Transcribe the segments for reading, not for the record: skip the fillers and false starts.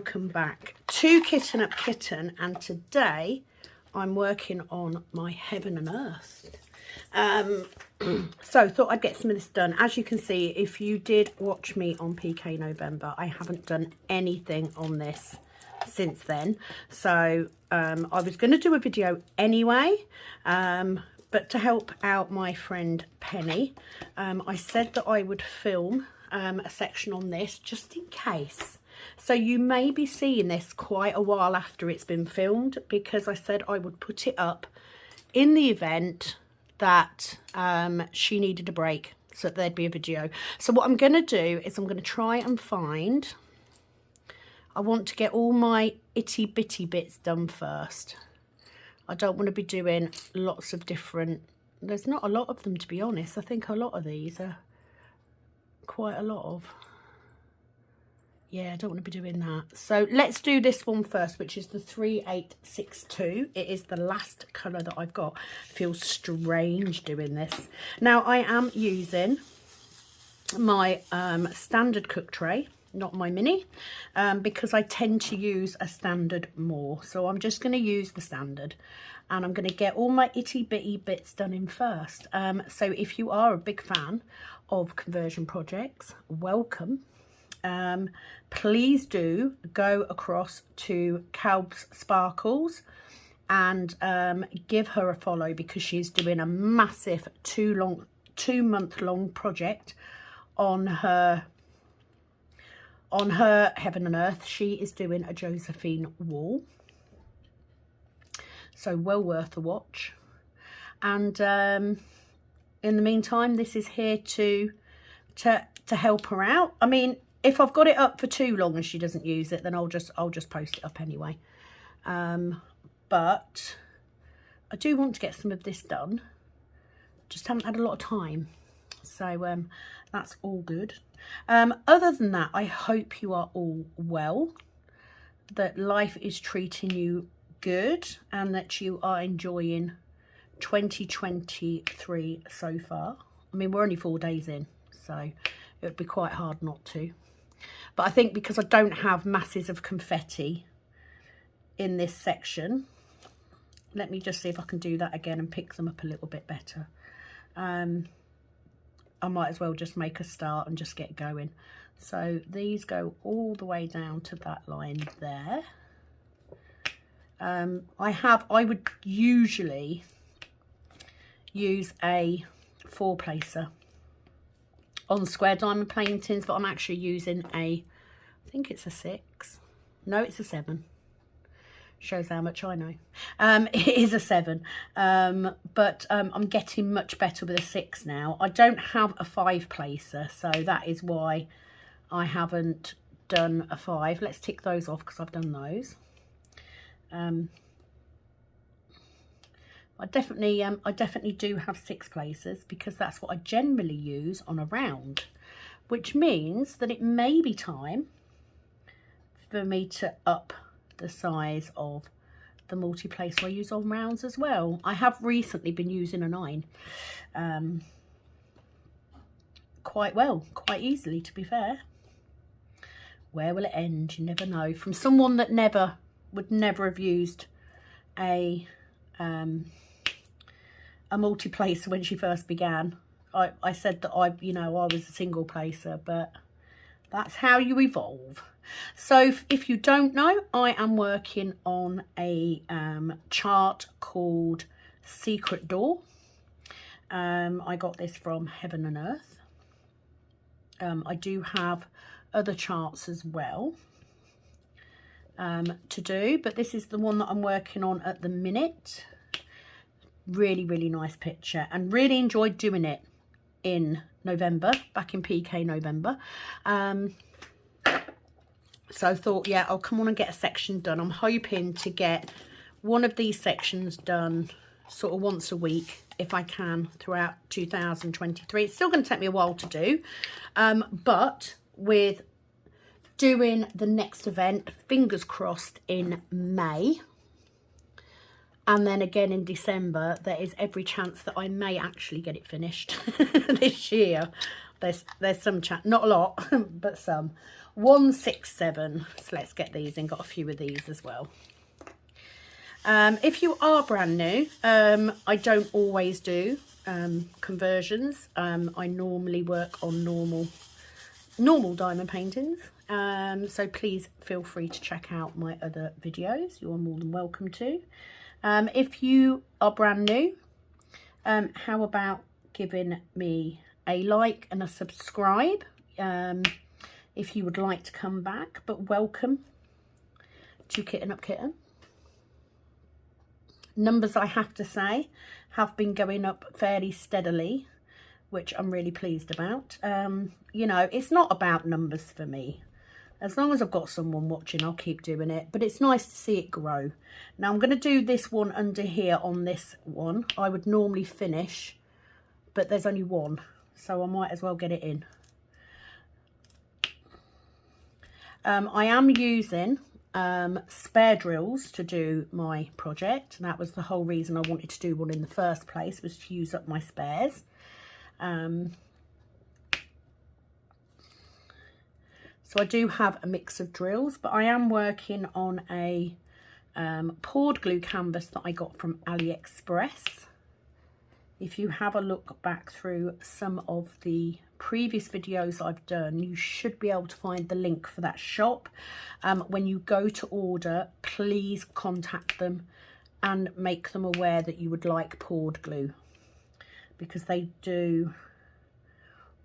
welcome back to Kitten Up Kitten, and today I'm working on my Heaven and Earth. So thought I'd get some of this done. As you can see, if you did watch me on PK November, I haven't done anything on this since then. So I was going to do a video anyway, but to help out my friend Penny, I said that I would film a section on this just in case. So you may be seeing this quite a while after it's been filmed, because I said I would put it up in the event that she needed a break, so that there'd be a video. So what I'm going to do is I'm going to try and find, I want to get all my itty bitty bits done first. I don't want to be doing lots of different, there's not a lot of them, to be honest. I think a lot of these are quite a lot of, yeah, I don't want to be doing that. So let's do this one first, which is the 3862. It is the last colour that I've got. Feels strange doing this. Now I am using my standard cook tray, not my mini, because I tend to use a standard more. So I'm just going to use the standard, and I'm going to get all my itty bitty bits done in first. So if you are a big fan of conversion projects, welcome. Please do go across to Calb's Sparkles and give her a follow, because she's doing a massive 2 month long project on her Heaven and Earth. She is doing a Josephine wall, so well worth a watch. And in the meantime, this is here to help her out. I mean, if I've got it up for too long and she doesn't use it, then I'll just post it up anyway. But I do want to get some of this done. Just haven't had a lot of time. So that's all good. Other than that, I hope you are all well, that life is treating you good, and that you are enjoying 2023 so far. I mean, we're only 4 days in, so it would be quite hard not to. But I think because I don't have masses of confetti in this section, let me just see if I can do that again and pick them up a little bit better. I might as well just make a start and just get going. So these go all the way down to that line there. I would usually use a 4-placer on square diamond paintings, but I'm actually using I think it's a 6. No, it's a 7. Shows how much I know. It is a 7, but I'm getting much better with a 6 now. I don't have a 5-placer, so that is why I haven't done a 5. Let's tick those off because I've done those. I definitely do have 6 places, because that's what I generally use on a round, which means that it may be time for me to up the size of the multi-place I use on rounds as well. I have recently been using a 9 quite well, quite easily, to be fair. Where will it end? You never know. From someone that would never have used a multi-placer when she first began. I said that I was a single placer, but that's how you evolve. So if you don't know, I am working on a chart called Secret Door. I got this from Heaven and Earth. I do have other charts as well to do, but this is the one that I'm working on at the minute. Really, really nice picture, and really enjoyed doing it in November, back in PK November. So I thought, yeah, I'll come on and get a section done. I'm hoping to get one of these sections done sort of once a week, if I can, throughout 2023. It's still going to take me a while to do, but with doing the next event, fingers crossed, in May, and then again in December, there is every chance that I may actually get it finished this year. There's some chance, not a lot, but some. 167. So let's get these in. Got a few of these as well. If you are brand new, I don't always do conversions. I normally work on normal diamond paintings. So please feel free to check out my other videos. You're more than welcome to. If you are brand new, how about giving me a like and a subscribe if you would like to come back. But welcome to Kitten Up Kitten. Numbers, I have to say, have been going up fairly steadily, which I'm really pleased about. You know, it's not about numbers for me. As long as I've got someone watching, I'll keep doing it. But it's nice to see it grow. Now, I'm going to do this one under here on this one. I would normally finish, but there's only one, so I might as well get it in. I am using spare drills to do my project. And that was the whole reason I wanted to do one in the first place, was to use up my spares. So I do have a mix of drills, but I am working on a poured glue canvas that I got from AliExpress. If you have a look back through some of the previous videos I've done, you should be able to find the link for that shop. When you go to order, please contact them and make them aware that you would like poured glue, because they do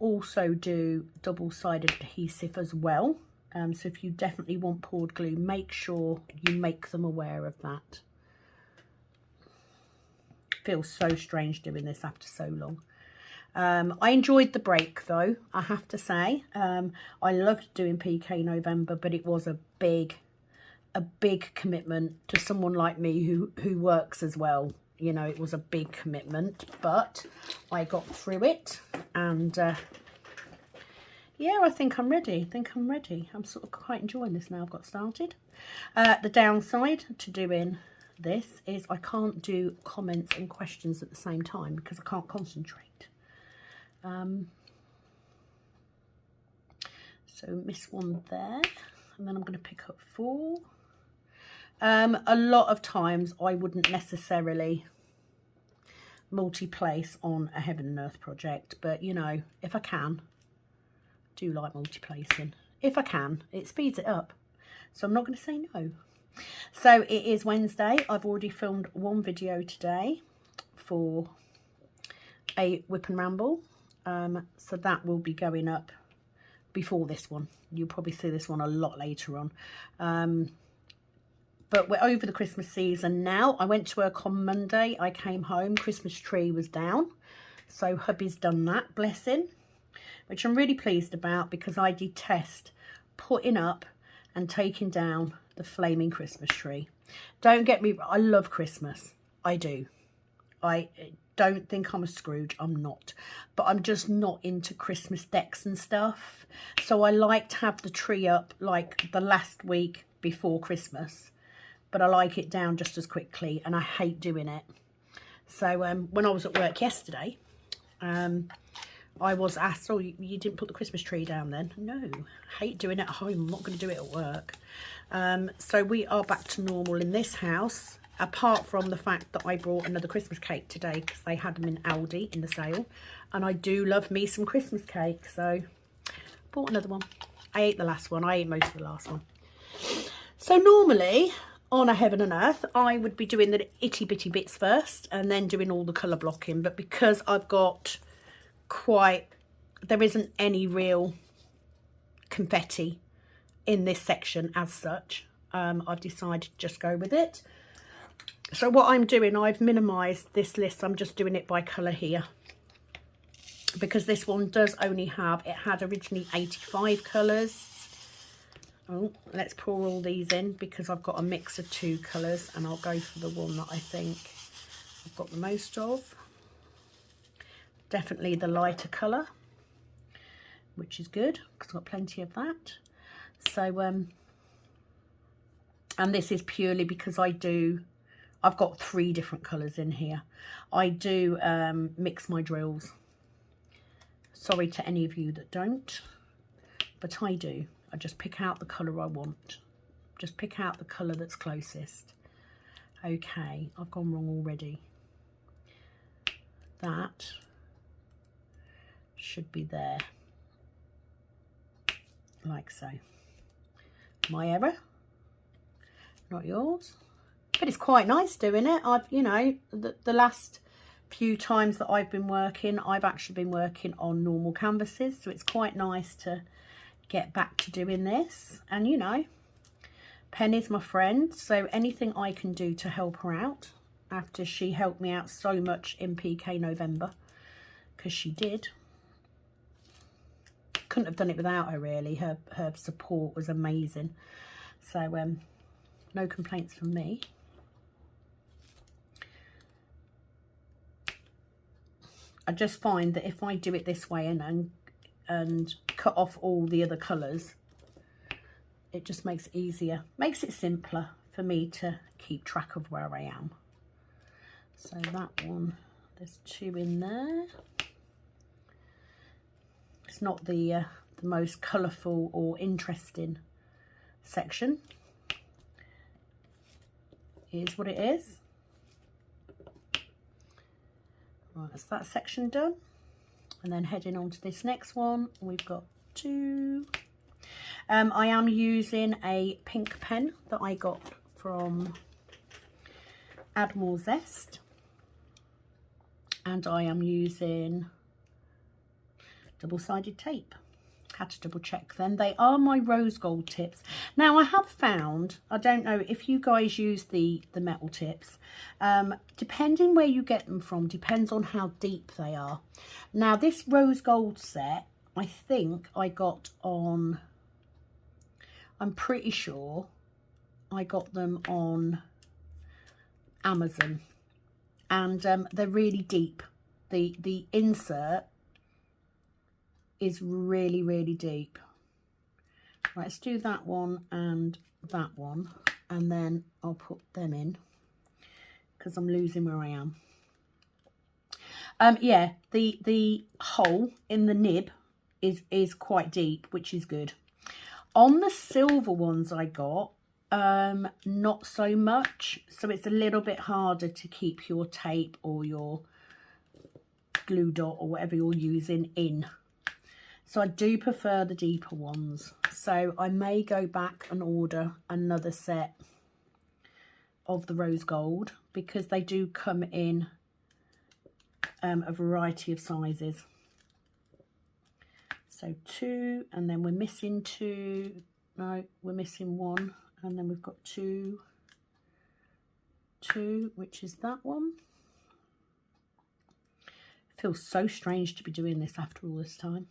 also do double-sided adhesive as well. So if you definitely want poured glue, make sure you make them aware of that. Feels so strange doing this after so long. I enjoyed the break though, I have to say. I loved doing PK November, but it was a big commitment to someone like me who works as well. You know, it was a big commitment, but I got through it, and yeah, I think I'm ready. I'm sort of quite enjoying this now I've got started. The downside to doing this is I can't do comments and questions at the same time because I can't concentrate. So miss one there, and then I'm going to pick up 4. A lot of times I wouldn't necessarily multi-place on a Heaven and Earth project, but you know, if I can, do like multi-placing. If I can, it speeds it up, so I'm not going to say no. So it is Wednesday. I've already filmed one video today for a whip and ramble, so that will be going up before this one. You'll probably see this one a lot later on. But we're over the Christmas season now. I went to work on Monday. I came home. Christmas tree was down. So hubby's done that, bless him. Which I'm really pleased about, because I detest putting up and taking down the flaming Christmas tree. Don't get me, I love Christmas. I do. I don't think I'm a Scrooge. I'm not. But I'm just not into Christmas decks and stuff. So I like to have the tree up like the last week before Christmas. But I like it down just as quickly, and I hate doing it. So when I was at work yesterday, I was asked, oh, you didn't put the Christmas tree down then? No, I hate doing it at home. I'm not going to do it at work. So we are back to normal in this house, apart from the fact that I brought another Christmas cake today because they had them in Aldi in the sale. And I do love me some Christmas cake, so bought another one. I ate the last one. I ate most of the last one. So normally on a Heaven and Earth, I would be doing the itty bitty bits first and then doing all the colour blocking. But because I've got there isn't any real confetti in this section as such, I've decided to just go with it. So what I'm doing, I've minimised this list. I'm just doing it by colour here, because this one does only have, it had originally 85 colours. Oh, let's pour all these in, because I've got a mix of 2 colours, and I'll go for the one that I think I've got the most of. Definitely the lighter colour, which is good because I've got plenty of that. So and this is purely because I've got 3 different colours in here. I do mix my drills. Sorry to any of you that don't, but I do. I just pick out the colour I want. Just pick out the colour that's closest. Okay, I've gone wrong already. That should be there, like so. My error, not yours. But it's quite nice doing it. I've, you know, the last few times that I've been working, I've actually been working on normal canvases, so it's quite nice to get back to doing this. And you know, Penny's my friend, so anything I can do to help her out, after she helped me out so much in PK November, because she did. Couldn't have done it without her, really. Her support was amazing. So no complaints from me. I just find that if I do it this way and cut off all the other colours, it just makes it easier, makes it simpler for me to keep track of where I am. So that one, there's 2 in there. It's not the most colourful or interesting section. Here's what it is. Right, that's that section done. And then heading on to this next one, we've got 2. I am using a pink pen that I got from Add More Zest. And I am using double-sided tape. Had to double check then. They are my rose gold tips. Now I have found, I don't know if you guys use the metal tips, depending where you get them from, depends on how deep they are. Now this rose gold set, I think I got on, I'm pretty sure I got them on Amazon, and they're really deep. The insert is really, really deep. Right, let's do that one and that one, and then I'll put them in because I'm losing where I am. Yeah, the hole in the nib is quite deep, which is good. On the silver ones I got, not so much, so it's a little bit harder to keep your tape or your glue dot or whatever you're using in. So I do prefer the deeper ones. So I may go back and order another set of the rose gold, because they do come in a variety of sizes. So 2, and then we're missing 2. No, we're missing 1, and then we've got 2, which is that one. It feels so strange to be doing this after all this time.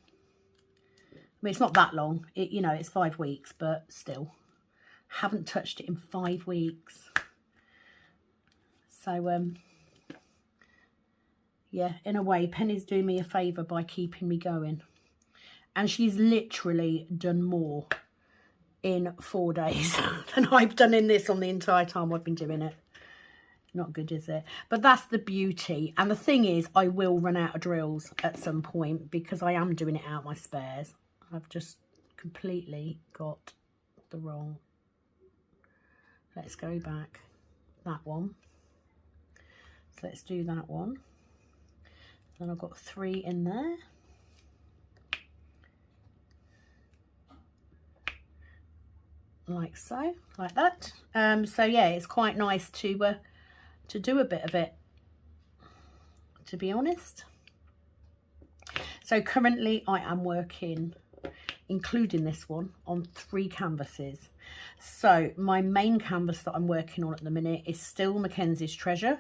I mean, it's not that long. You know, it's 5 weeks, but still, haven't touched it in 5 weeks. So, yeah, in a way, Penny's doing me a favour by keeping me going. And she's literally done more in 4 days than I've done in this on the entire time I've been doing it. Not good, is it? But that's the beauty. And the thing is, I will run out of drills at some point, because I am doing it out my spares. I've just completely got the wrong. Let's go back. That one. So let's do that one. Then I've got 3 in there. Like so, like that. So yeah, it's quite nice to do a bit of it, to be honest. So currently I am working, including this one, on 3 canvases. So my main canvas that I'm working on at the minute is still Mackenzie's Treasure,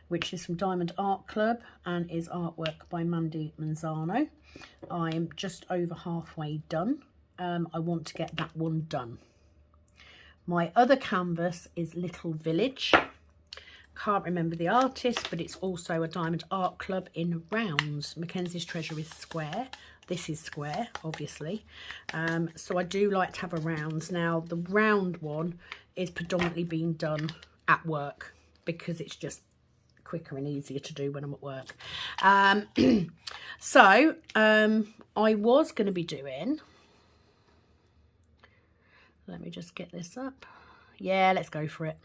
which is from Diamond Art Club and is artwork by Mandy Manzano. I'm just over halfway done. I want to get that one done. My other canvas is Little Village. Can't remember the artist, but it's also a Diamond Art Club in rounds. Mackenzie's Treasure is square. This is square, obviously. So I do like to have a rounds. Now, the round one is predominantly being done at work, because it's just quicker and easier to do when I'm at work. So I was going to be doing Let me just get this up. Yeah, let's go for it.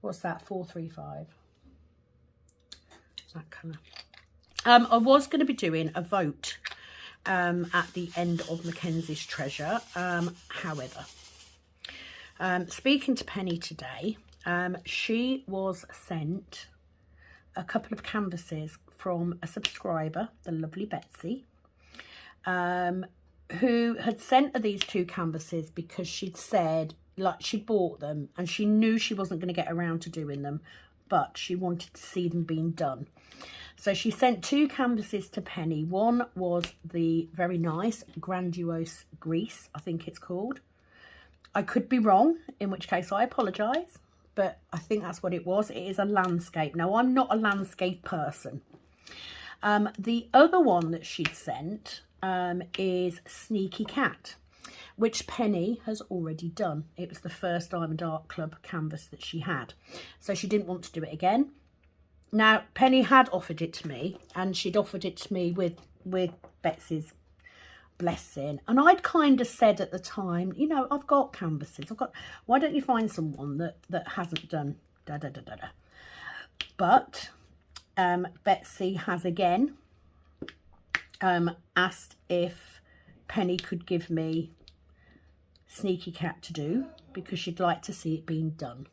What's that? 435. That colour. I was going to be doing a vote at the end of Mackenzie's Treasure. However, speaking to Penny today, she was sent a couple of canvases from a subscriber, the lovely Betsy, who had sent her these 2 canvases because she'd said, like, she bought them and she knew she wasn't going to get around to doing them, but she wanted to see them being done. So she sent 2 canvases to Penny. One was the very nice Grandiose Grease, I think it's called. I could be wrong, in which case I apologise, but I think that's what it was. It is a landscape. Now, I'm not a landscape person. The other one that she'd sent is Sneaky Cat, which Penny has already done. It was the first Diamond Art Club canvas that she had, so she didn't want to do it again. Now, Penny had offered it to me, and she'd offered it to me with Betsy's blessing, and I'd kind of said at the time, you know, I've got canvases, why don't you find someone that hasn't done da da da da da. But Betsy has again asked if Penny could give me Sneaky Cat to do, because she'd like to see it being done.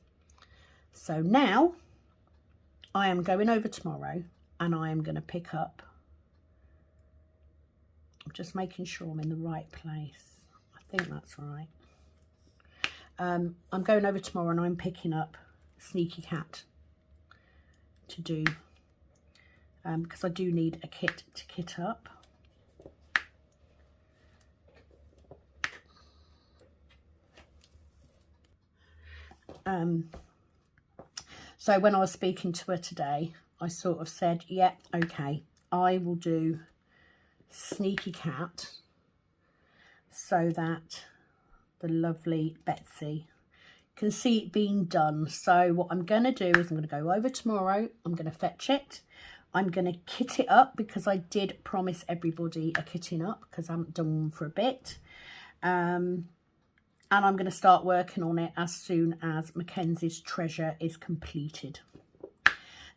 So now I am going over tomorrow and I am going to pick up, I'm just making sure I'm in the right place. I think that's right. I'm going over tomorrow and I'm picking up Sneaky Cat to do, because I do need a kit to kit up. So when I was speaking to her today, I sort of said, yeah, okay, I will do Sneaky Cat so that the lovely Betsy can see it being done. So what I'm going to do is I'm going to go over tomorrow, I'm going to fetch it, I'm going to kit it up, because I did promise everybody a kitting up, because I haven't done one for a bit. And I'm going to start working on it as soon as Mackenzie's Treasure is completed,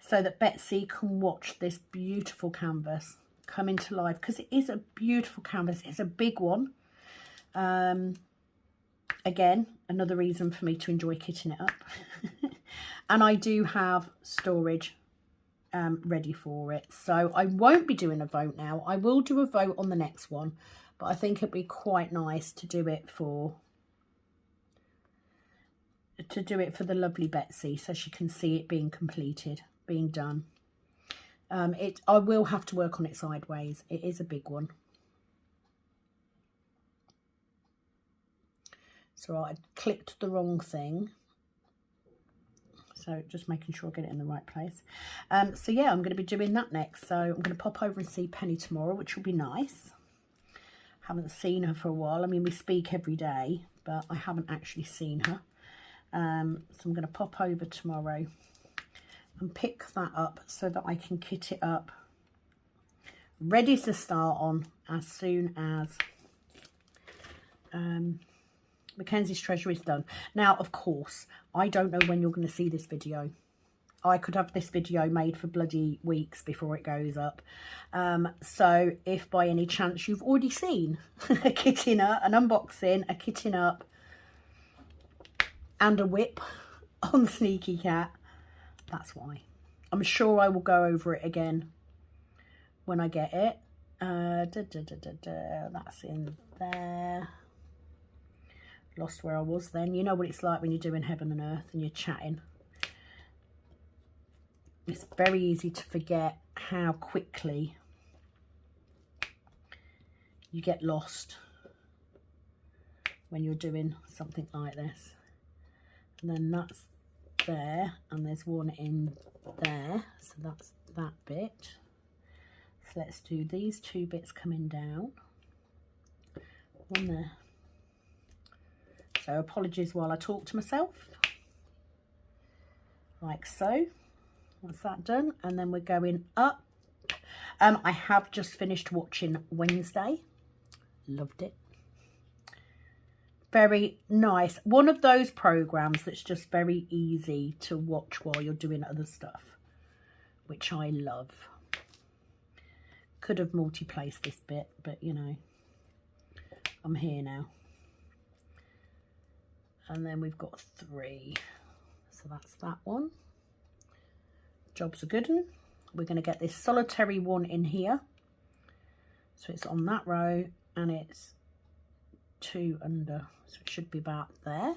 so that Betsy can watch this beautiful canvas come into life, because it is a beautiful canvas. It's a big one. Again, another reason for me to enjoy kitting it up. And I do have storage ready for it. So I won't be doing a vote now. I will do a vote on the next one, but I think it'd be quite nice to do it for the lovely Betsy, so she can see it being completed, being done. I will have to work on it sideways. It is a big one. So I clicked the wrong thing. So just making sure I get it in the right place. So yeah, I'm going to be doing that next. So I'm going to pop over and see Penny tomorrow, which will be nice. Haven't seen her for a while. I mean, we speak every day, but I haven't actually seen her. So I'm going to pop over tomorrow and pick that up so that I can kit it up, ready to start on as soon as Mackenzie's Treasure is done. Now, of course, I don't know when you're going to see this video. I could have this video made for bloody weeks before it goes up. So if by any chance you've already seen a kitting up, an unboxing, a kitting up, and a whip on Sneaky Cat, that's why. I'm sure I will go over it again when I get it. That's in there. Lost where I was then. You know what it's like when you're doing Heaven and Earth and you're chatting. It's very easy to forget how quickly you get lost when you're doing something like this. And then that's there, and there's one in there, so that's that bit. So let's do these 2 bits coming down, one there. So apologies while I talk to myself, like so. That's that done, and then we're going up. I have just finished watching Wednesday, loved it. very nice. One of those programs that's just very easy to watch while you're doing other stuff, which I love. Could have multi-placed this bit, but you know, I'm here now. And then we've got 3. So that's that one. Job's a good one. We're going to get this solitary one in here. So it's on that row and it's 2 under. So it should be about there.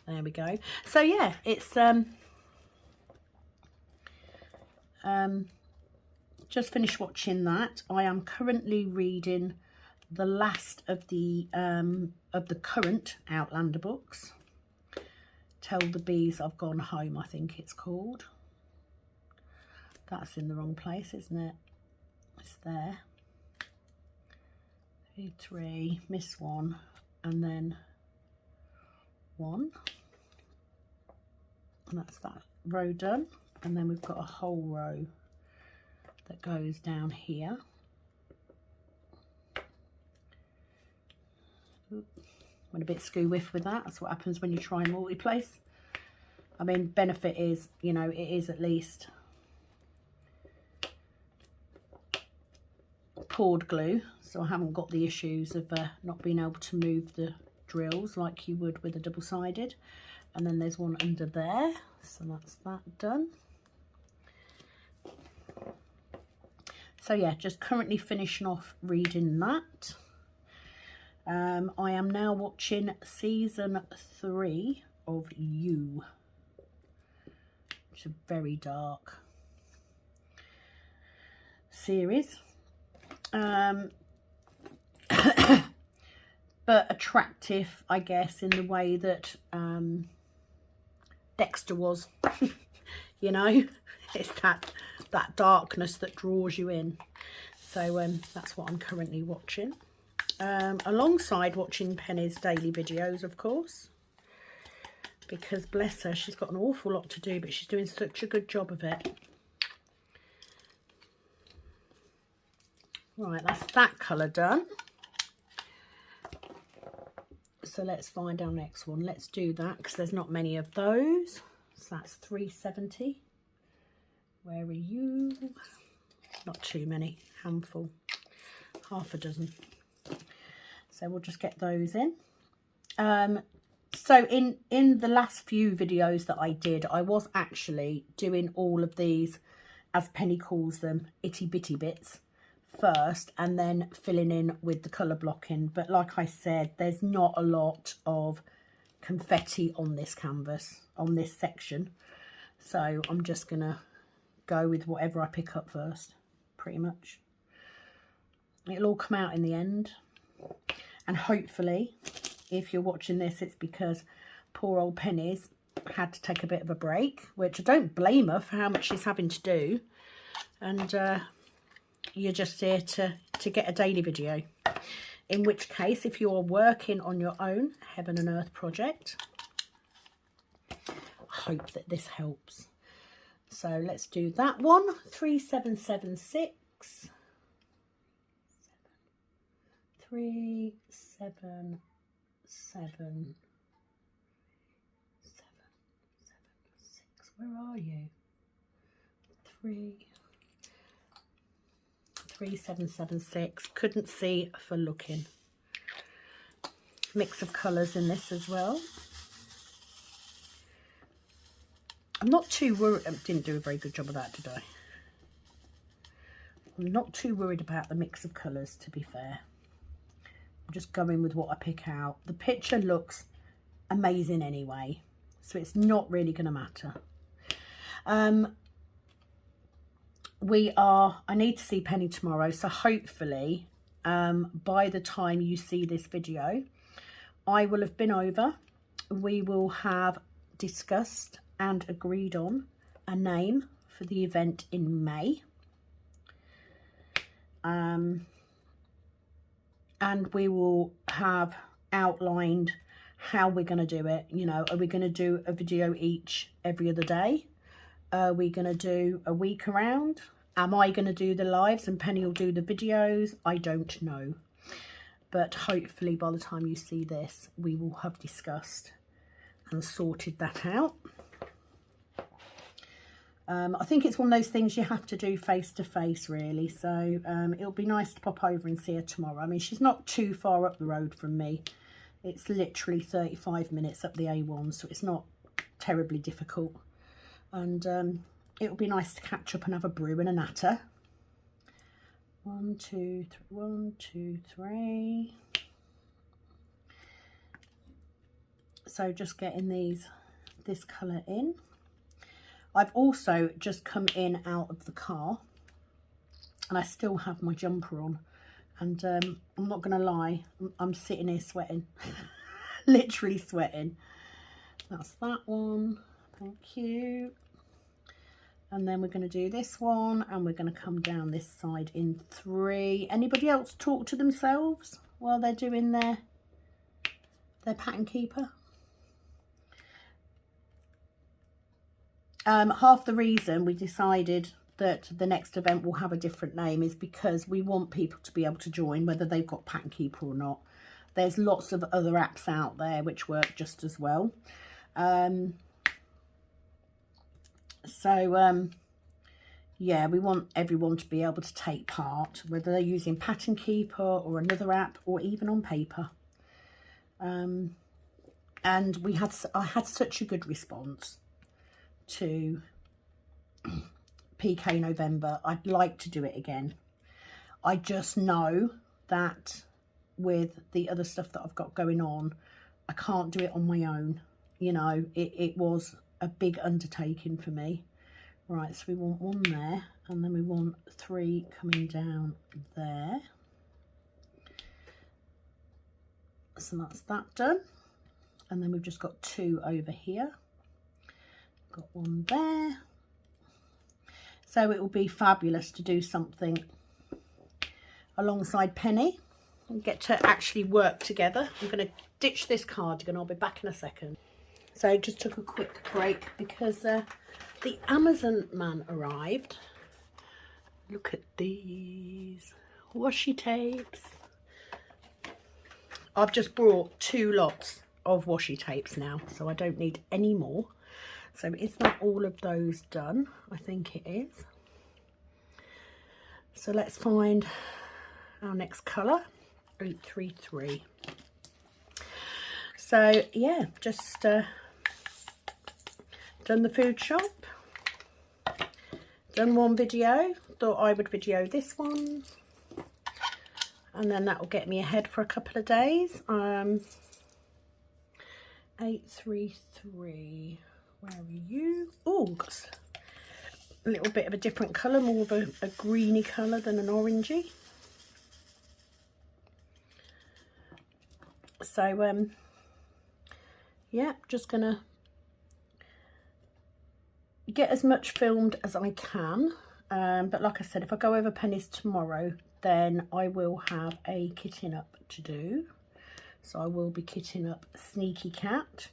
There we go. So yeah, it's just finished watching that. I am currently reading the last of the current Outlander books. Tell the Bees I've Gone Home, I think it's called. That's in the wrong place, isn't it? It's there. 3, miss 1, and then 1. And that's that row done. And then we've got a whole row that goes down here. Went a bit skew-whiff with that. That's what happens when you try and multi-place. I mean, benefit is, you know, it is at least poured glue, so I haven't got the issues of not being able to move the drills like you would with a double-sided. And then there's one under there, so that's that done. So yeah, just currently finishing off reading that. I am now watching season 3 of You, which is a very dark series, but attractive, I guess, in the way that Dexter was. You know, it's that darkness that draws you in. So that's what I'm currently watching, alongside watching Penny's daily videos, of course, because bless her, she's got an awful lot to do, but she's doing such a good job of it. Right, that's that colour done. So let's find our next one. Let's do that because there's not many of those. So that's 370. Where are you? Not too many, handful, half a dozen. So we'll just get those in. So in the last few videos that I did, I was actually doing all of these, as Penny calls them, itty bitty bits first, and then filling in with the colour blocking. But like I said, there's not a lot of confetti on this canvas, on this section. So I'm just gonna go with whatever I pick up first, pretty much. It'll all come out in the end. And hopefully, if you're watching this, it's because poor old Penny's had to take a bit of a break, which I don't blame her for how much she's having to do. And you're just here to get a daily video. In which case, if you are working on your own Heaven and Earth project, I hope that this helps. So let's do that one. 3776. 3776. Where are you? 3776. Couldn't see for looking. Mix of colours in this as well. I'm not too worried. I didn't do a very good job of that, did I? I'm not too worried about the mix of colours, to be fair. I'm just going with what I pick out. The picture looks amazing anyway, so it's not really going to matter. I need to see Penny tomorrow, so hopefully by the time you see this video, I will have been over. We will have discussed and agreed on a name for the event in May. And we will have outlined how we're going to do it. You know, are we going to do a video each every other day? Are we going to do a week around? Am I going to do the lives and Penny will do the videos? I don't know. but hopefully by the time you see this, we will have discussed and sorted that out. I think it's one of those things you have to do face to face, really. So it'll be nice to pop over and see her tomorrow. I mean, she's not too far up the road from me. It's literally 35 minutes up the A1, so it's not terribly difficult. And it'll be nice to catch up and have a brew and a natter. 1, 2, 3, 1, 2, 3. So just getting this colour in. I've also just come in out of the car and I still have my jumper on, and I'm not going to lie, I'm sitting here sweating, literally sweating. That's that one, thank you. And then we're going to do this one, and we're going to come down this side in 3. Anybody else talk to themselves while they're doing their pattern keeper? Half the reason we decided that the next event will have a different name is because we want people to be able to join whether they've got Pattern Keeper or not. There's lots of other apps out there which work just as well. Yeah, we want everyone to be able to take part, whether they're using Pattern Keeper or another app or even on paper. And I had such a good response to PK November. I'd like to do it again. I just know that with the other stuff that I've got going on, I can't do it on my own. You know, it was a big undertaking for me. Right, so we want 1 there, and then we want 3 coming down there. So that's that done. And then we've just got 2 over here. Got 1 there. So it will be fabulous to do something alongside Penny and get to actually work together. I'm going to ditch this cardigan. I'll be back in a second. So I just took a quick break because the Amazon man arrived. Look at these washi tapes. I've just brought 2 lots of washi tapes now, so I don't need any more. So is that all of those done? I think it is. So let's find our next colour, 833. So yeah, just done the food shop, done 1 video, thought I would video this one, and then that will get me ahead for a couple of days. 833. Where are you? Oh, got a little bit of a different colour, more of a greeny colour than an orangey. So, yeah, just gonna get as much filmed as I can. But like I said, if I go over Penny's tomorrow, then I will have a kitting up to do. So I will be kitting up Sneaky Cat.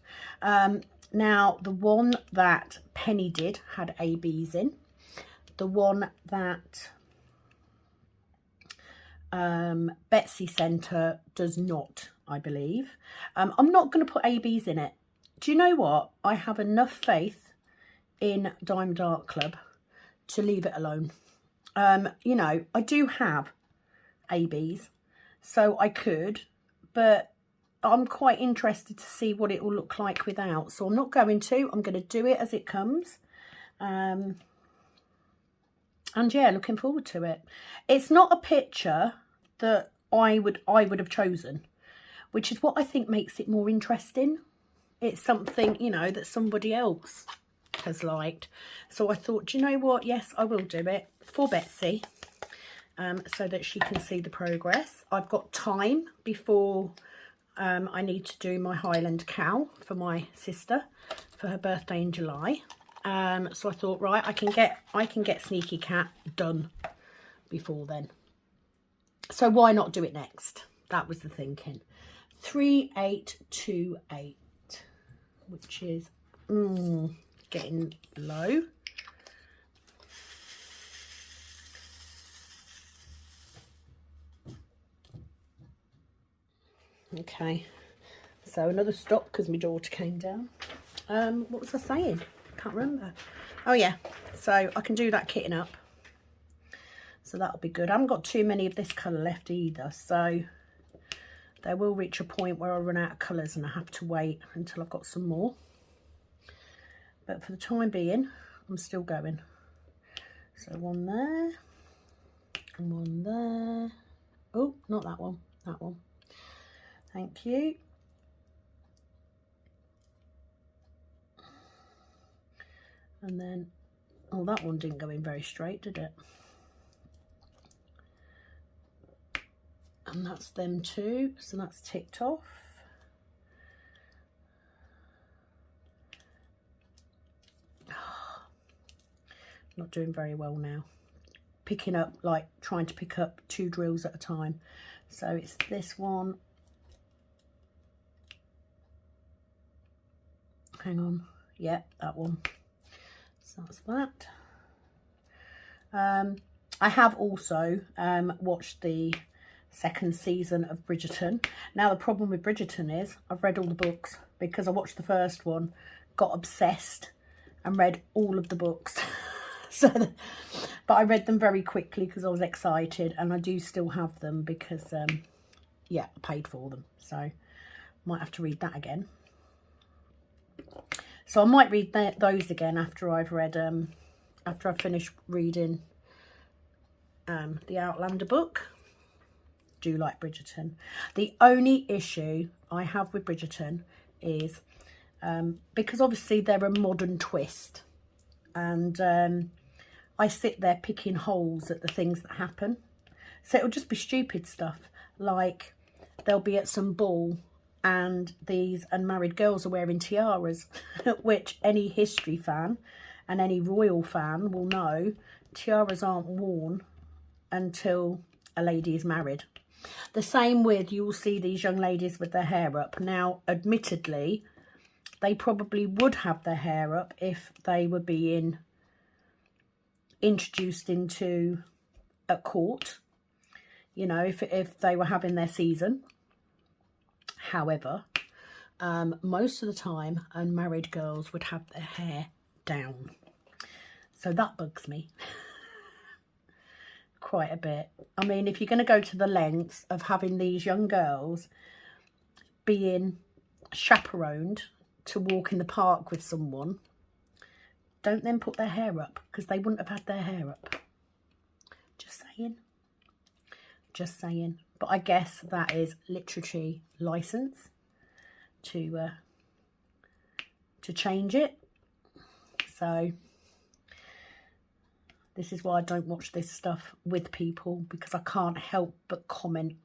Now, the one that Penny did had ABs in. The one that Betsy sent her does not, I believe. I'm not going to put ABs in it. Do you know what? I have enough faith in Diamond Art Club to leave it alone. You know, I do have ABs, so I could, but I'm quite interested to see what it will look like without. So I'm not going to. I'm going to do it as it comes. And yeah, looking forward to it. It's not a picture that I would have chosen, which is what I think makes it more interesting. It's something, you know, that somebody else has liked. So I thought, do you know what? Yes, I will do it for Betsy, so that she can see the progress. I've got time before I need to do my Highland cow for my sister for her birthday in July. So I thought, right, I can get Sneaky Cat done before then. So why not do it next? That was the thinking. 3828, which is getting low. Okay, so another stop because my daughter came down. What was I saying? Can't remember. Oh yeah, so I can do that kitting up. So that'll be good. I haven't got too many of this colour left either, so they will reach a point where I run out of colours and I have to wait until I've got some more. But for the time being, I'm still going. So one there, and one there. Oh, not that one, that one. Thank you. And then, oh, that one didn't go in very straight, did it? And that's them two, so that's ticked off. Not doing very well now. Picking up, like trying to pick up 2 drills at a time. So it's this one. Hang on. Yep, that one. So that's that. I have also watched the 2nd season of Bridgerton. Now the problem with Bridgerton is I've read all the books because I watched the first one, got obsessed and read all of the books. But I read them very quickly because I was excited, and I do still have them because yeah, I paid for them, so might have to read that again. So I might read those again after I've read after I've finished reading the Outlander book. Do like Bridgerton. The only issue I have with Bridgerton is because obviously they're a modern twist, and I sit there picking holes at the things that happen. So it'll just be stupid stuff, like they'll be at some ball and these unmarried girls are wearing tiaras, which any history fan and any royal fan will know tiaras aren't worn until a lady is married. The same with, you will see these young ladies with their hair up. Now, admittedly, they probably would have their hair up if they were being introduced into a court, you know, if they were having their season. However, most of the time unmarried girls would have their hair down, so that bugs me quite a bit. I mean, if you're going to go to the lengths of having these young girls being chaperoned to walk in the park with someone, don't then put their hair up, because they wouldn't have had their hair up. Just saying. Just saying. But I guess that is literature license to change it. So this is why I don't watch this stuff with people, because I can't help but comment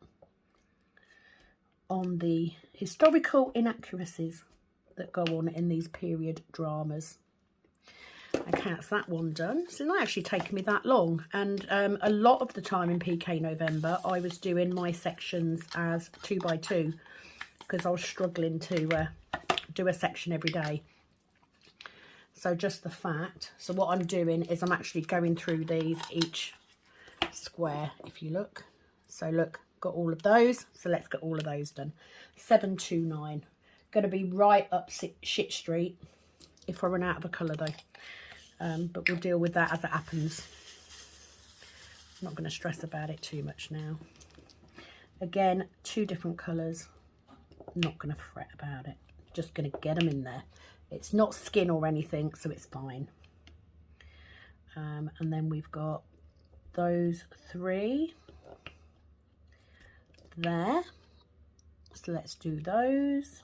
on the historical inaccuracies that go on in these period dramas. Okay, that's that one done. It's not actually taken me that long, and a lot of the time in PK November I was doing my sections as 2x2 because I was struggling to do a section every day. So just the fact, so what I'm doing is I'm actually going through these each square, if you look. So look, got all of those, so let's get all of those done. 729, going to be right up shit street if I run out of a colour though. But we'll deal with that as it happens. I'm not going to stress about it too much now. Again, 2 different colours. Not going to fret about it. Just going to get them in there. It's not skin or anything, so it's fine. And then we've got those 3 there. So let's do those.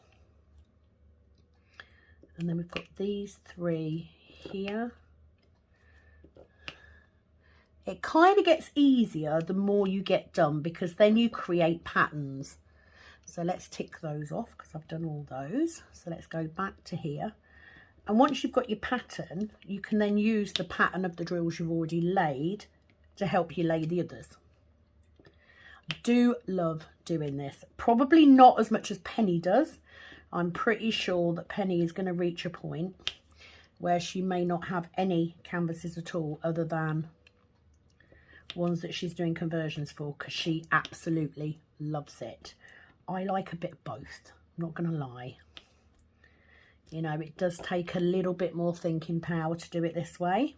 And then we've got these 3 here. It kind of gets easier the more you get done, because then you create patterns. So let's tick those off because I've done all those. So let's go back to here. And once you've got your pattern, you can then use the pattern of the drills you've already laid to help you lay the others. I do love doing this. Probably not as much as Penny does. I'm pretty sure that Penny is going to reach a point where she may not have any canvases at all other than ones that she's doing conversions for, because she absolutely loves it. I like a bit of both, I'm not going to lie. You know, it does take a little bit more thinking power to do it this way.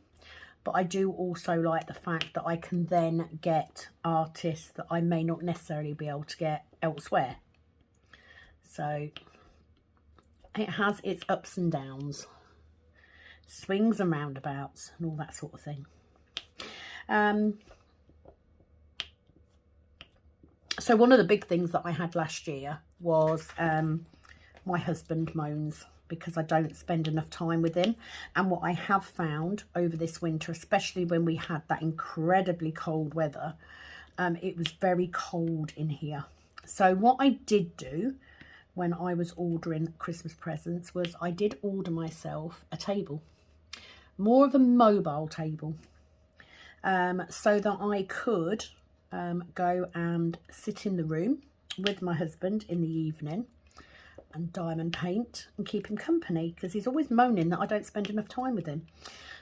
But I do also like the fact that I can then get artists that I may not necessarily be able to get elsewhere. So it has its ups and downs, swings and roundabouts and all that sort of thing. So one of the big things that I had last year was my husband moans because I don't spend enough time with him. And what I have found over this winter, especially when we had that incredibly cold weather, it was very cold in here. So what I did do when I was ordering Christmas presents was I did order myself a table, more of a mobile table, so that I could go and sit in the room with my husband in the evening and diamond paint and keep him company, because he's always moaning that I don't spend enough time with him.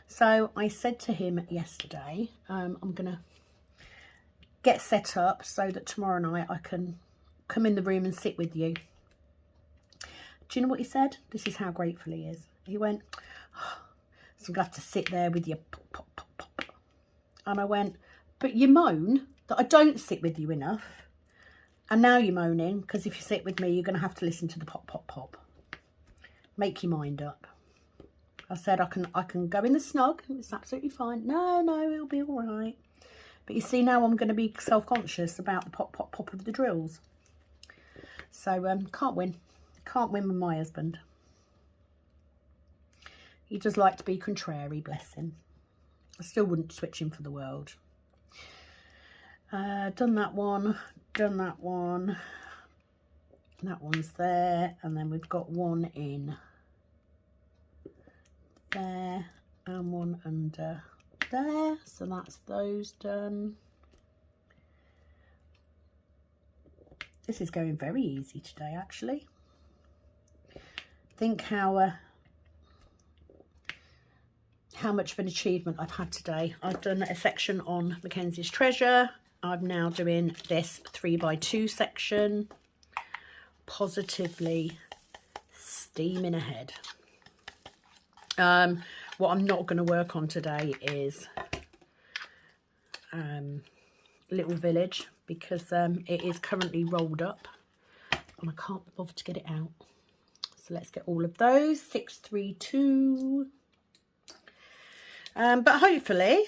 So I said to him yesterday, I'm gonna get set up so that tomorrow night I can come in the room and sit with you. Do you know what he said? This is how grateful he is. He went, oh, so I'm gonna have to sit there with you, pop, pop, pop, pop. And I went, but you moan that I don't sit with you enough. And now you're moaning because if you sit with me, you're going to have to listen to the pop, pop, pop. Make your mind up. I said, I can go in the snug. It's absolutely fine. No, it'll be all right. But you see, now I'm going to be self-conscious about the pop, pop, pop of the drills. So, can't win. Can't win with my husband. He does like to be contrary, bless him. I still wouldn't switch him for the world. Done that one. Done that one. That one's there. And then we've got one in there and one under there. So that's those done. This is going very easy today, actually. Think how much of an achievement I've had today. I've done a section on Mackenzie's Treasure. I'm now doing this 3x2 section. Positively steaming ahead. What I'm not going to work on today is Little Village, because it is currently rolled up and I can't bother to get it out. So let's get all of those. 632. But hopefully,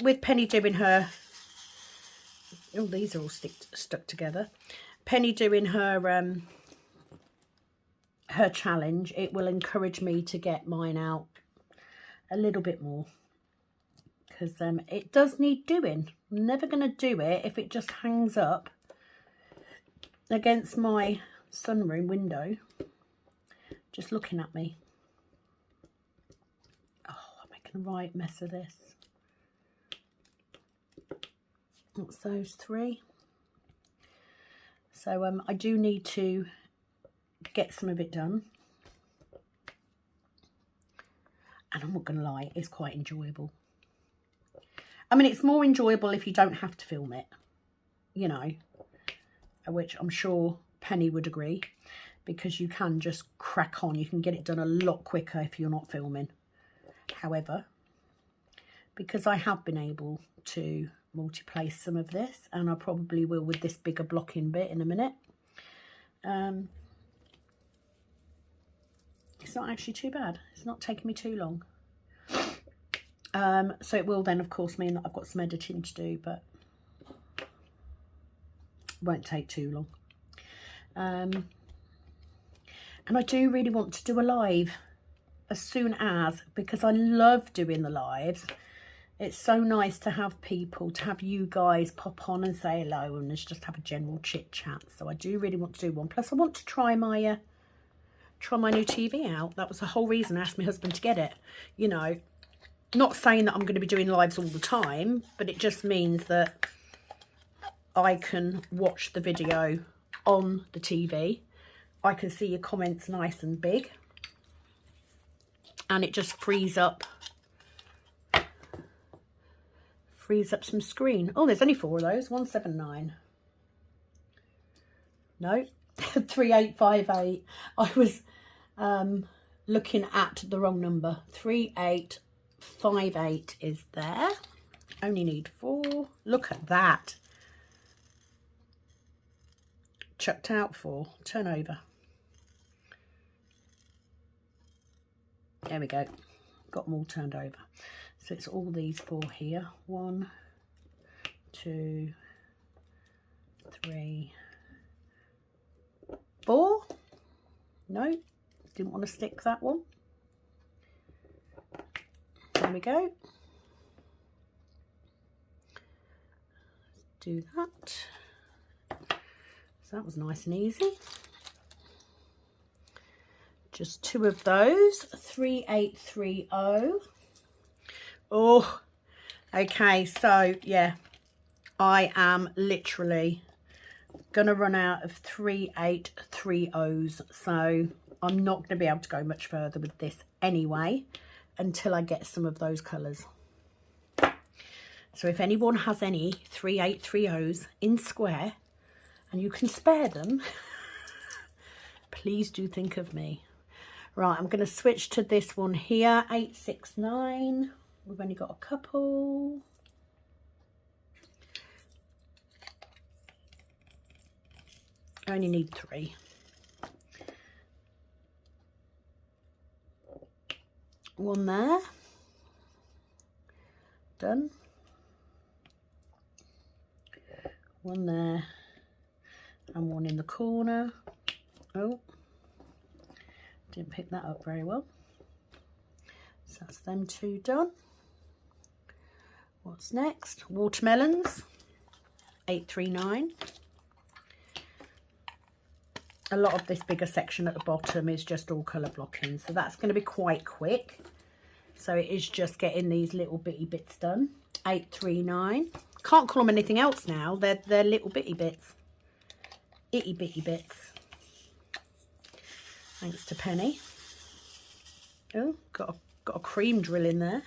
with Penny doing her... Oh, these are all stuck together. Penny doing her her challenge, it will encourage me to get mine out a little bit more. Because it does need doing. I'm never going to do it if it just hangs up against my sunroom window. Just looking at me. Oh, I'm making a right mess of this. That's those three. So I do need to get some of it done. And I'm not going to lie, it's quite enjoyable. I mean, it's more enjoyable if you don't have to film it, you know, which I'm sure Penny would agree, because you can just crack on. You can get it done a lot quicker if you're not filming. However, because I have been able to multi-place some of this, and I probably will with this bigger blocking bit in a minute, it's not actually too bad. It's not taking me too long. So it will then, of course, mean that I've got some editing to do, but it won't take too long. And I do really want to do a live as soon as, because I love doing the lives. It's so nice to have people, to have you guys pop on and say hello and just have a general chit chat. So I do really want to do one. Plus I want to try my new TV out. That was the whole reason I asked my husband to get it. You know, not saying that I'm going to be doing lives all the time, but it just means that I can watch the video on the TV. I can see your comments nice and big. And it just frees up some screen. Oh, there's only 4 of those. 179. No, 3858. I was looking at the wrong number. 3858 is there. Only need 4. Look at that. Chucked out 4. Turn over. There we go. Got them all turned over. So it's all these 4 here. 1, 2, 3, 4. No, didn't want to stick that one. There we go. Do that. So that was nice and easy. Just 2 of those. 3830. Oh, okay. So yeah, I am literally gonna run out of 3830s. So I'm not gonna be able to go much further with this anyway until I get some of those colours. So if anyone has any 3830s in square and you can spare them, please do think of me. Right, I'm going to switch to this one here, 869. We've only got a couple. I only need 3. One there. Done. One there. And one in the corner. Oh. Didn't pick that up very well. So that's them 2 done. What's next? Watermelons, 839. A lot of this bigger section at the bottom is just all colour blocking, so that's going to be quite quick. So it is just getting these little bitty bits done. 839. Can't call them anything else now. They're little bitty bits. Itty bitty bits. Thanks to Penny. Oh, got a cream drill in there.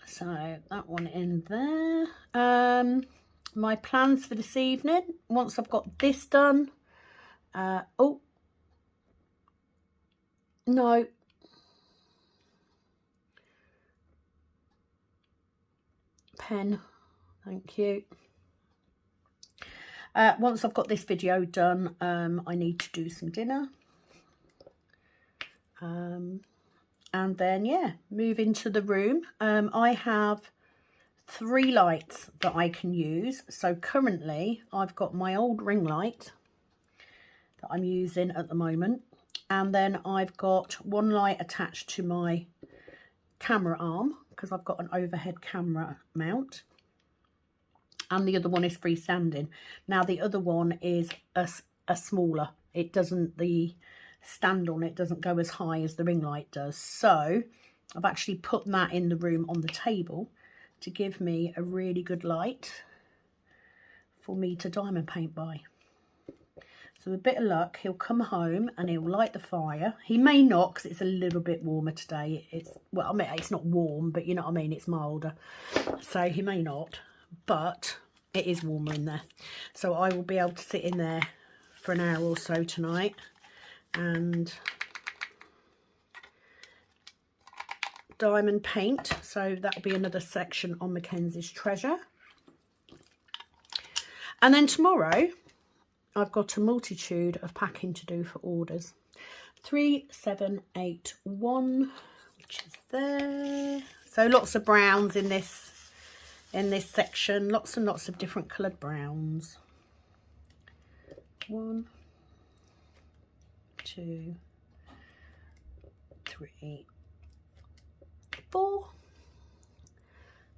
So that one in there. My plans for this evening, once I've got this done. Oh, no. Pen, thank you. Once I've got this video done, I need to do some dinner. And then, yeah, move into the room. I have 3 lights that I can use. So currently, I've got my old ring light that I'm using at the moment. And then I've got 1 light attached to my camera arm, because I've got an overhead camera mount. And the other one is freestanding. Now the other one is a smaller. It doesn't, the stand on it doesn't go as high as the ring light does. So I've actually put that in the room on the table to give me a really good light for me to diamond paint by. So with a bit of luck, he'll come home and he'll light the fire. He may not, because it's a little bit warmer today. It's, well, I mean, it's not warm, but you know what I mean, it's milder. So he may not. But it is warmer in there, so I will be able to sit in there for an hour or so tonight and diamond paint. So that'll be another section on Mackenzie's treasure. And then tomorrow I've got a multitude of packing to do for orders. 3781, which is there. So lots of browns in this section, lots and lots of different coloured browns. 1, 2, 3, 4.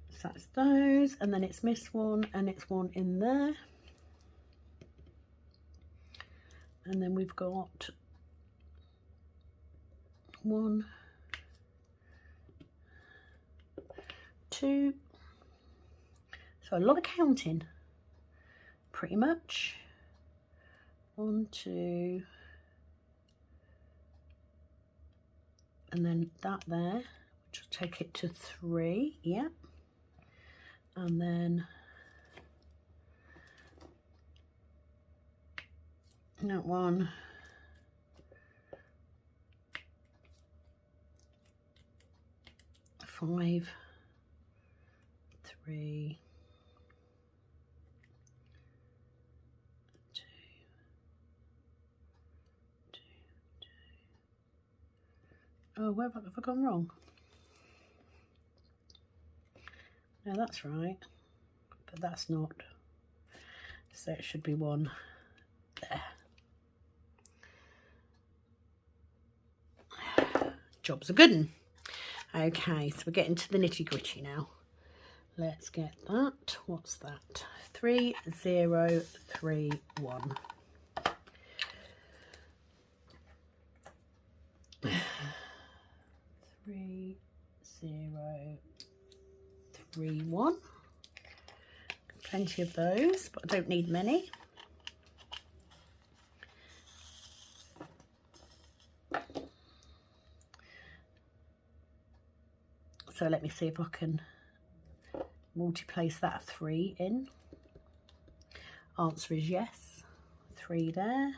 So that's those, and then it's missed one, and it's one in there. And then we've got 1, 2. So a lot of counting, pretty much. 1, 2, and then that there, which will take it to 3, yeah. And then That one. Five, 3, 2, 2, 2. Oh, where have I gone wrong? No, that's right, but that's not. So it should be 1 there. Job's a good one. Okay, so we're getting to the nitty gritty now. Let's get that. What's that? 3031. Three, 0, 3, 1. Plenty of those, but I don't need many. So let me see if I can multi-place that 3 in. Answer is yes. 3 there.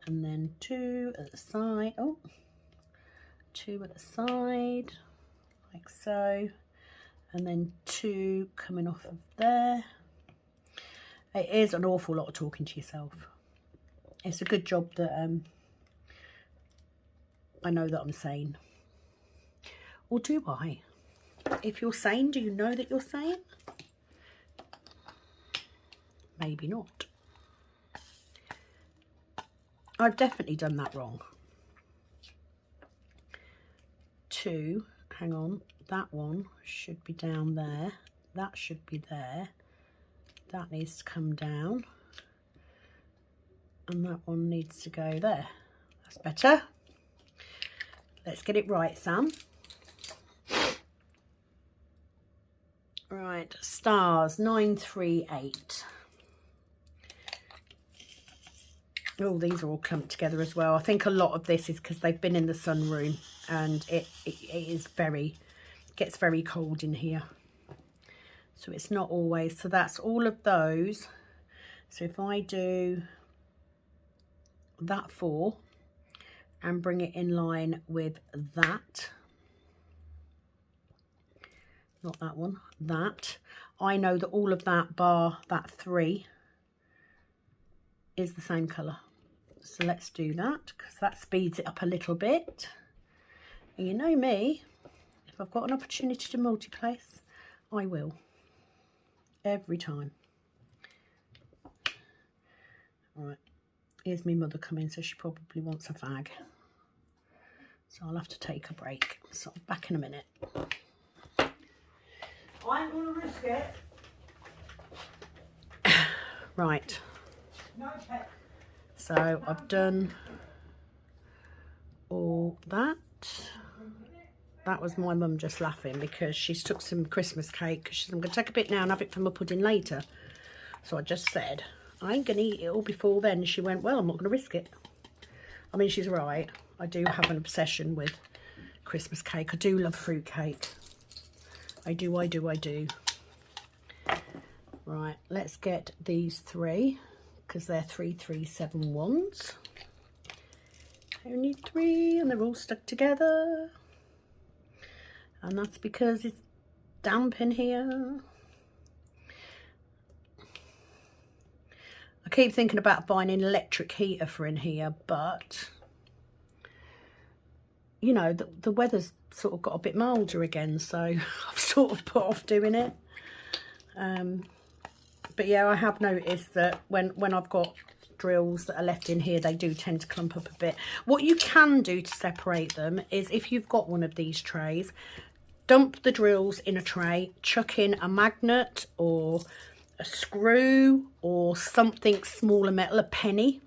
And then 2 at the side. Oh, 2 at the side, like so. And then 2 coming off of there. It is an awful lot of talking to yourself. It's a good job that I know that I'm sane. Or do I? If you're sane, do you know that you're sane? Maybe not. I've definitely done that wrong. 2, hang on, that one should be down there. That should be there. That needs to come down. And that one needs to go there. That's better. Let's get it right, Sam. Right, stars, 938. Oh, these are all clumped together as well. I think a lot of this is because they've been in the sunroom and it gets very cold in here. So it's not always, so that's all of those. So if I do that 4 and bring it in line with that, not that one, that, I know that all of that bar that 3 is the same colour. So let's do that because that speeds it up a little bit. And you know me, if I've got an opportunity to multi-place, I will. Every time. All right, here's my mother coming, so she probably wants a fag. So I'll have to take a break. So I'm back in a minute. I'm going to risk it. Right. No pet. So I've done all that. That was my mum just laughing because she's took some Christmas cake because she said, I'm going to take a bit now and have it for my pudding later. So I just said, I ain't going to eat it all before then. And she went, well, I'm not going to risk it. I mean, she's right. I do have an obsession with Christmas cake. I do love fruit cake. I do. Right, let's get these 3 because they're 3371s. Only 3 and they're all stuck together. And that's because it's damp in here. I keep thinking about buying an electric heater for in here, but you know, the weather's sort of got a bit milder again, so I've sort of put off doing it. But yeah, I have noticed that when I've got drills that are left in here, they do tend to clump up a bit. What you can do to separate them is if you've got one of these trays, dump the drills in a tray, chuck in a magnet or a screw or something smaller metal, a penny,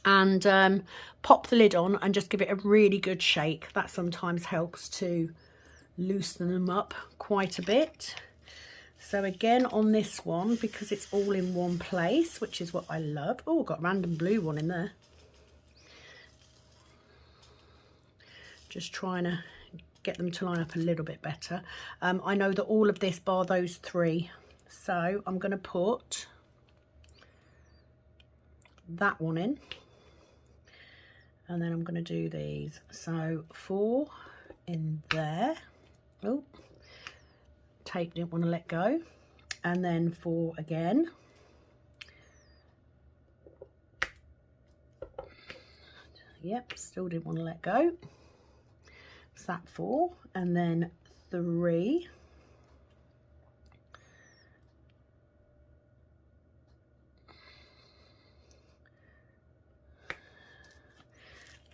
and pop the lid on and just give it a really good shake. That sometimes helps to loosen them up quite a bit. So again on this one, because it's all in one place, which is what I love. Oh, got a random blue one in there. Just trying to get them to line up a little bit better. I know that all of this bar those 3. So I'm going to put that one in, and then I'm going to do these. So 4 in there. Oh, tape didn't want to let go. And then 4 again. Yep, still didn't want to let go. So that 4, and then 3.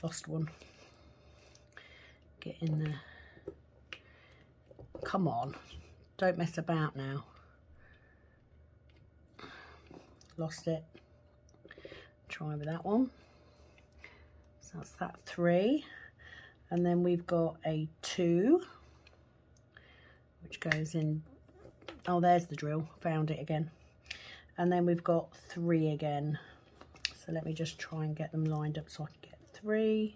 Lost one. Get in there. Come on, don't mess about now. Lost it. Try with that one. So that's that 3, and then we've got a 2, which goes in. Oh, there's the drill. Found it again. And then we've got 3 again. So let me just try and get them lined up so I can get 3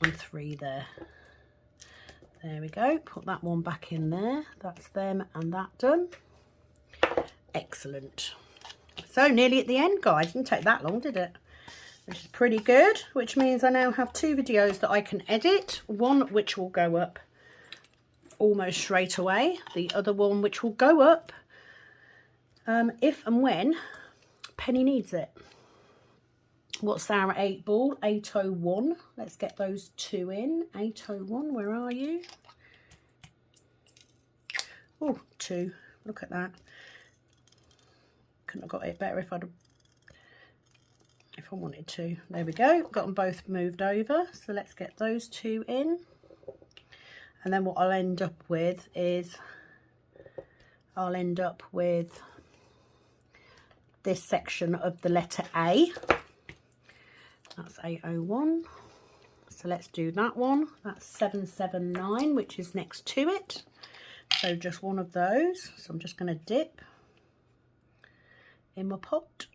and 3 there. There we go. Put that one back in there. That's them and that done. Excellent. So nearly at the end, guys. Didn't take that long, did it? Which is pretty good, which means I now have 2 videos that I can edit. One which will go up almost straight away. The other one which will go up if and when Penny needs it. What's our 8 ball? 801. Let's get those 2 in. 801, where are you? Oh, 2. Look at that. Couldn't have got it better if I wanted to. There we go. Got them both moved over. So let's get those 2 in. And then what I'll end up with is this section of the letter A. That's 801. So let's do that one. That's 779, which is next to it. So just one of those. So I'm just going to dip in my pot.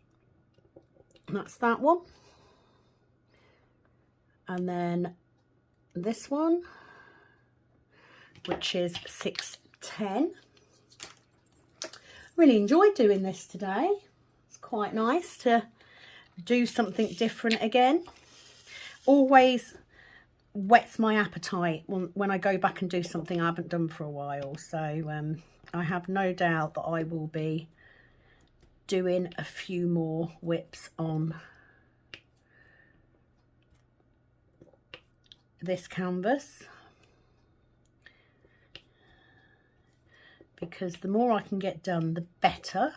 That's that one. And then this one, which is 610. Really enjoyed doing this today. It's quite nice to do something different again. Always whets my appetite when I go back and do something I haven't done for a while. So I have no doubt that I will be doing a few more whips on this canvas, because the more I can get done, the better.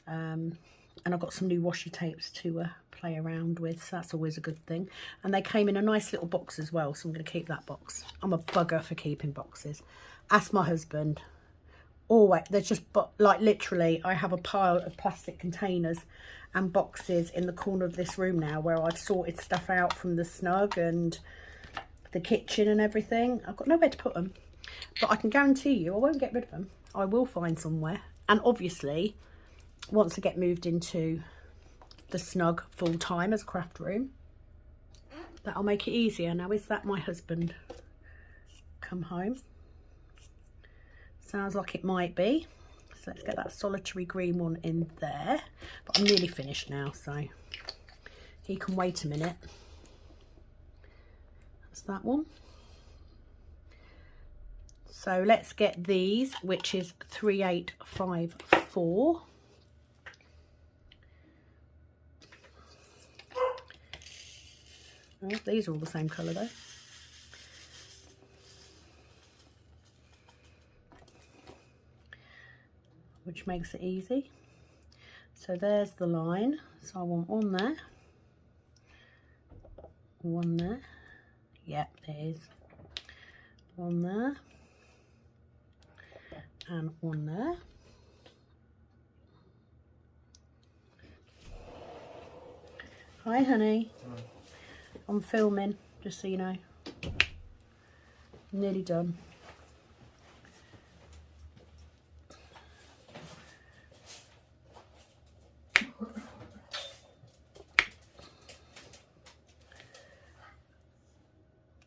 And I've got some new washi tapes to play around with, so that's always a good thing. And they came in a nice little box as well, so I'm going to keep that box. I'm a bugger for keeping boxes. Ask my husband. Always, there's just, like, literally, I have a pile of plastic containers and boxes in the corner of this room now where I've sorted stuff out from the snug and the kitchen and everything. I've got nowhere to put them, but I can guarantee you I won't get rid of them. I will find somewhere. And obviously, once I get moved into the snug full-time as craft room, that'll make it easier. Now, is that my husband come home? Sounds like it might be. So let's get that solitary green one in there. But I'm nearly finished now, so he can wait a minute. That's that one. So let's get these, which is 3854. Oh, these are all the same colour though. Which makes it easy. So there's the line. So I want one there. One there. Yep, it is. One there. And one there. Hi, honey. Hi. I'm filming, just so you know. Nearly done.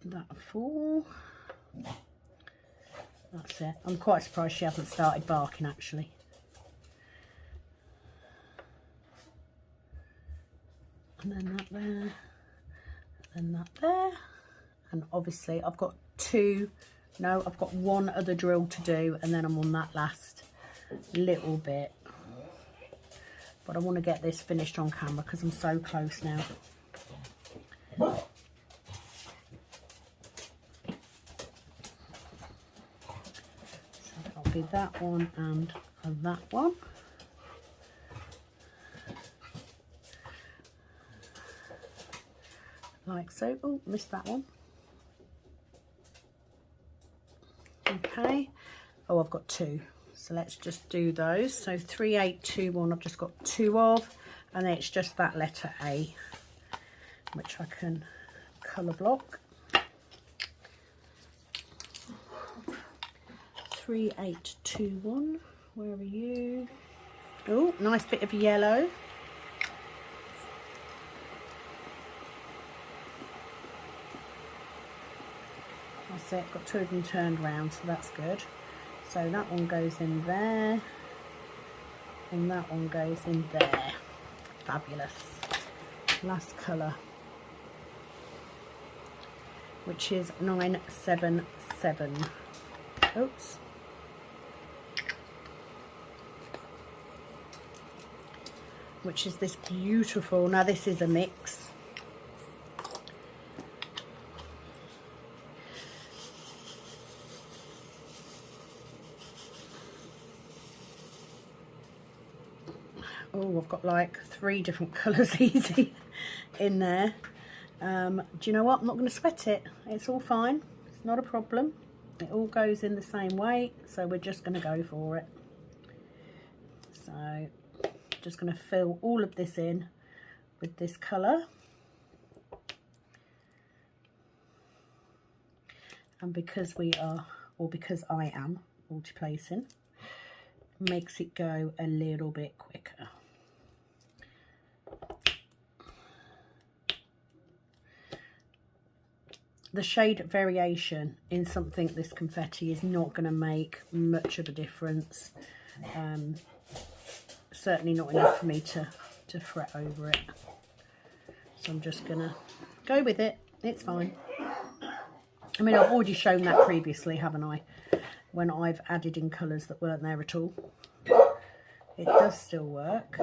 That 4. That's it. I'm quite surprised she hasn't started barking, actually. and then that there, and then that there. And obviously I've got I've got one other drill to do, and then I'm on that last little bit. But I want to get this finished on camera because I'm so close now. So that'll be that one and that one. Like so. Oh, missed that one. Okay. Oh, I've got 2. So let's just do those. So 3, 8, 2, 1, I've just got 2 of, and then it's just that letter A, which I can colour block. 3, 8, 2, 1, where are you? Oh, nice bit of yellow. That's it, got 2 of them turned round, so that's good. So that one goes in there, and that one goes in there. Fabulous. Last colour, which is 977. Oops. Which is this beautiful, now this is a mix. Oh, I've got like 3 different colours easy in there. Do you know what? I'm not going to sweat it. It's all fine. It's not a problem. It all goes in the same way, so we're just going to go for it. So, just going to fill all of this in with this colour. And because we are, or because I am multi-placing, makes it go a little bit quicker. The shade variation in something this confetti is not going to make much of a difference. Certainly not enough for me to fret over it. So I'm just going to go with it. It's fine. I mean, I've already shown that previously, haven't I? When I've added in colours that weren't there at all. It does still work.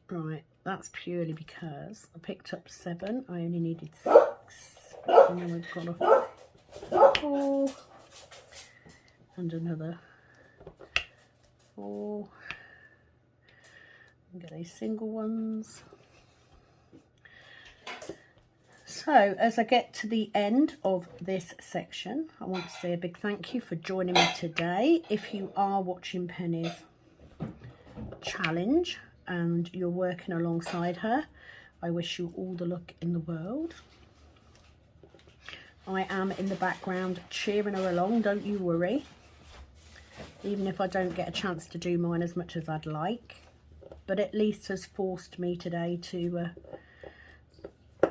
Right, that's purely because I picked up 7. I only needed 6. And then we've got a 4. And another 4. And get these single ones. So as I get to the end of this section, I want to say a big thank you for joining me today. If you are watching Penny's challenge and you're working alongside her, I wish you all the luck in the world. I am in the background cheering her along, don't you worry. Even if I don't get a chance to do mine as much as I'd like, but at least has forced me today to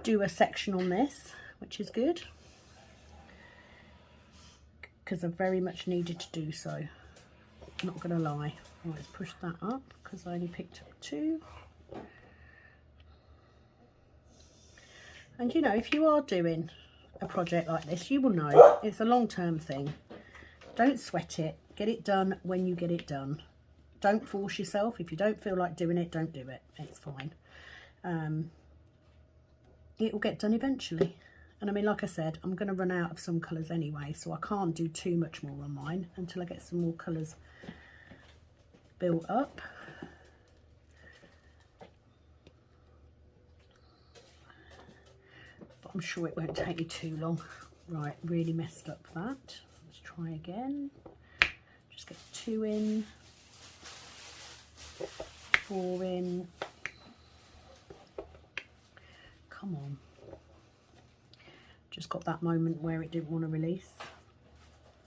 do a section on this, which is good, because I very much needed to do so. Not gonna lie. Right, let's push that up because I only picked up 2. And you know, if you are doing a project like this, you will know it's a long-term thing. Don't sweat it. Get it done when you get it done. Don't force yourself. If you don't feel like doing it, don't do it. It's fine. It will get done eventually. And I mean, like I said, I'm going to run out of some colours anyway, so I can't do too much more on mine until I get some more colours built up. But I'm sure it won't take me too long. Right, really messed up that. Let's try again. Just get 2 in, 4 in. Come on. Just got that moment where it didn't want to release.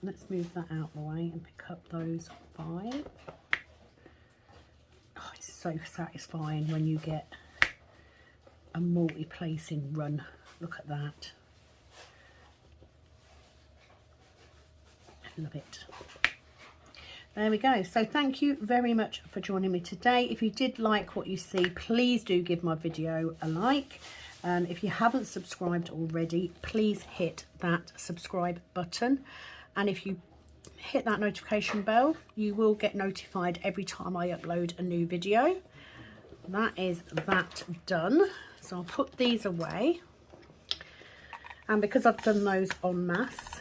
Let's move that out of the way and pick up those 5. Oh, it's so satisfying when you get a multi-placing run. Look at that. I love it. There we go. So thank you very much for joining me today. If you did like what you see, please do give my video a like. If you haven't subscribed already, please hit that subscribe button. And if you hit that notification bell, you will get notified every time I upload a new video. That is that done. So I'll put these away. And because I've done those en masse,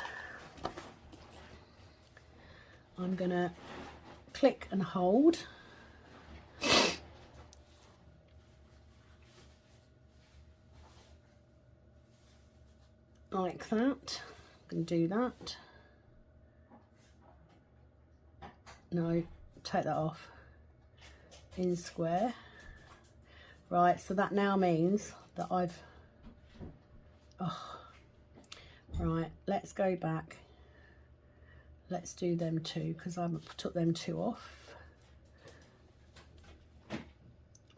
I'm going to click and hold. Like that. I can do that. No, take that off. In square. Right, so that now means that I've... Oh. Right, let's go back. Let's do them two, because I took them two off.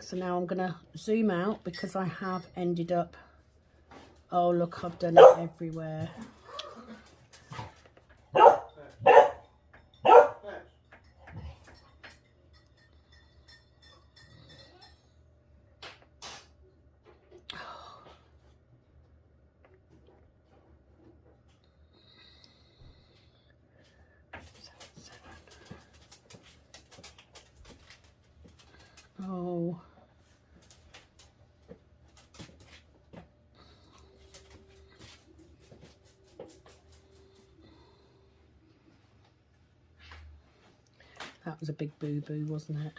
So now I'm going to zoom out, because I have ended up... Oh, look, I've done it everywhere. Oh. That was a big boo-boo, wasn't it?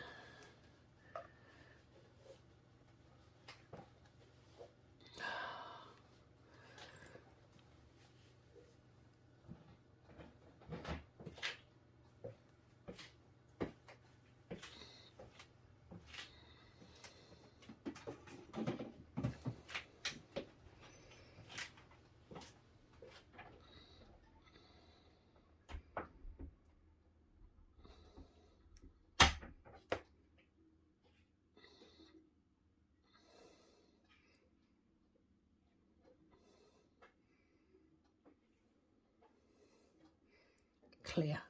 Clear.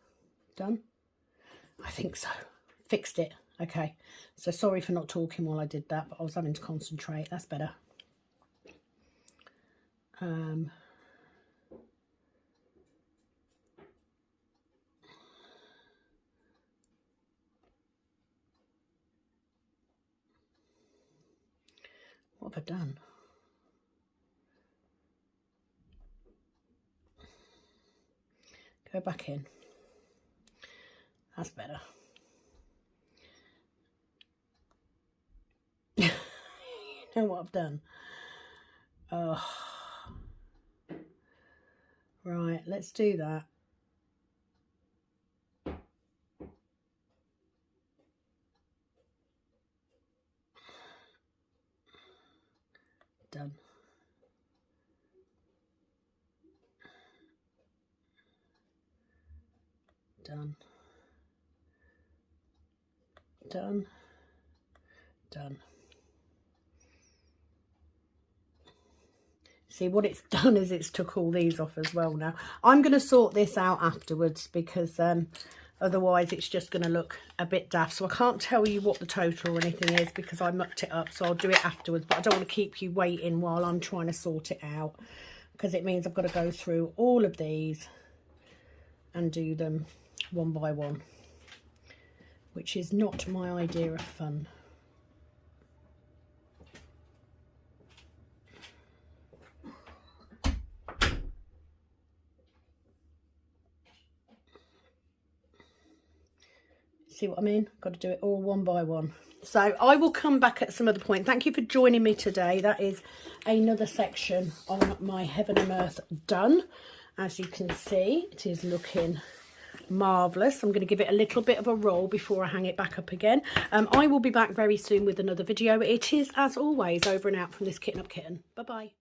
Done? I think so. Fixed it. Okay. So sorry for not talking while I did that, but I was having to concentrate. That's better. What have I done? Go back in. That's better. You know what I've done? Oh. Right, let's do that. Done. Done. Done. Done. See, what it's done is it's took all these off as well now. I'm going to sort this out afterwards, because otherwise it's just going to look a bit daft. So I can't tell you what the total or anything is, because I mucked it up. So I'll do it afterwards, but I don't want to keep you waiting while I'm trying to sort it out, because it means I've got to go through all of these and do them one by one, which is not my idea of fun. See what I mean? Got to do it all one by one. So I will come back at some other point. Thank you for joining me today. That is another section on my Heaven and Earth done. As you can see, it is looking marvellous. I'm going to give it a little bit of a roll before I hang it back up again. I will be back very soon with another video. It is, as always, over and out from this Kitten Up Kitten. Bye-bye.